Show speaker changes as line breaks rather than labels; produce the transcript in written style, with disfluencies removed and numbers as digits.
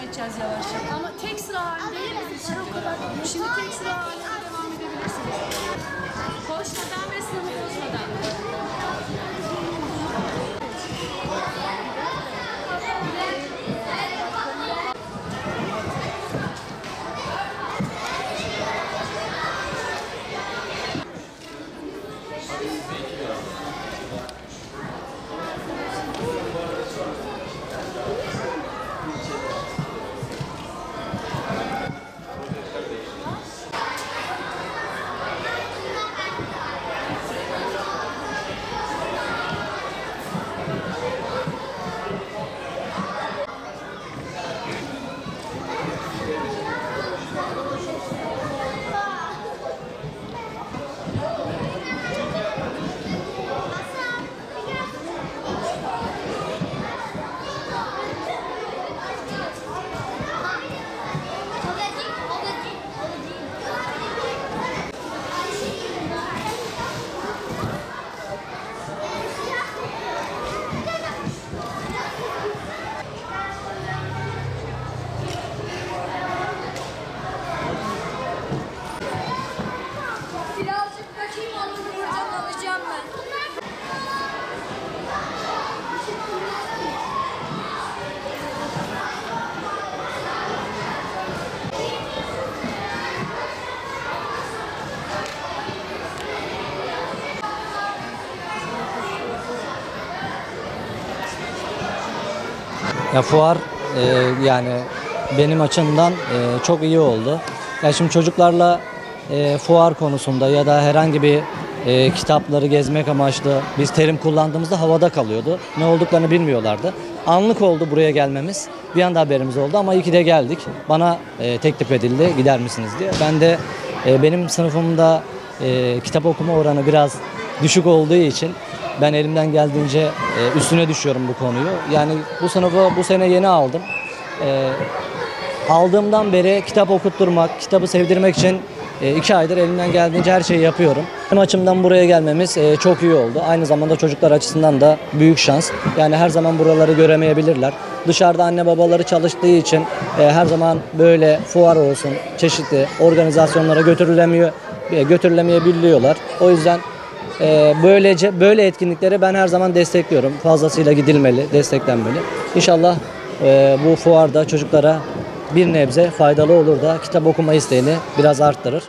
devam edeceğiz yavaş yavaş. Ama tek sıra halinde şimdi tek sıra halinde devam edebilirsiniz. Koşmadan ve sınırı bozmadan.
Birazcık kaçayım onu vuracağım alacağım ben.
Ya fuar yani benim açımdan çok iyi oldu. Ya şimdi çocuklarla fuar konusunda ya da herhangi bir kitapları gezmek amaçlı biz terim kullandığımızda havada kalıyordu. Ne olduklarını bilmiyorlardı. Anlık oldu buraya gelmemiz. Bir anda haberimiz oldu ama iyi ki de geldik. Bana teklif edildi gider misiniz diye. Ben de benim sınıfımda kitap okuma oranı biraz düşük olduğu için ben elimden geldiğince üstüne düşüyorum bu konuyu. Yani bu sınıfı bu sene yeni aldım. Aldığımdan beri kitap okutturmak, kitabı sevdirmek için 2 aydır elimden geldiğince her şeyi yapıyorum. Benim açımdan buraya gelmemiz çok iyi oldu. Aynı zamanda çocuklar açısından da büyük şans. Yani her zaman buraları göremeyebilirler. Dışarıda anne babaları çalıştığı için her zaman böyle fuar olsun, çeşitli organizasyonlara götürülemeyebiliyorlar. O yüzden böyle etkinliklere ben her zaman destekliyorum. Fazlasıyla gidilmeli, desteklenmeli. İnşallah bu fuarda çocuklara bir nebze faydalı olur da kitap okuma isteğini biraz arttırır.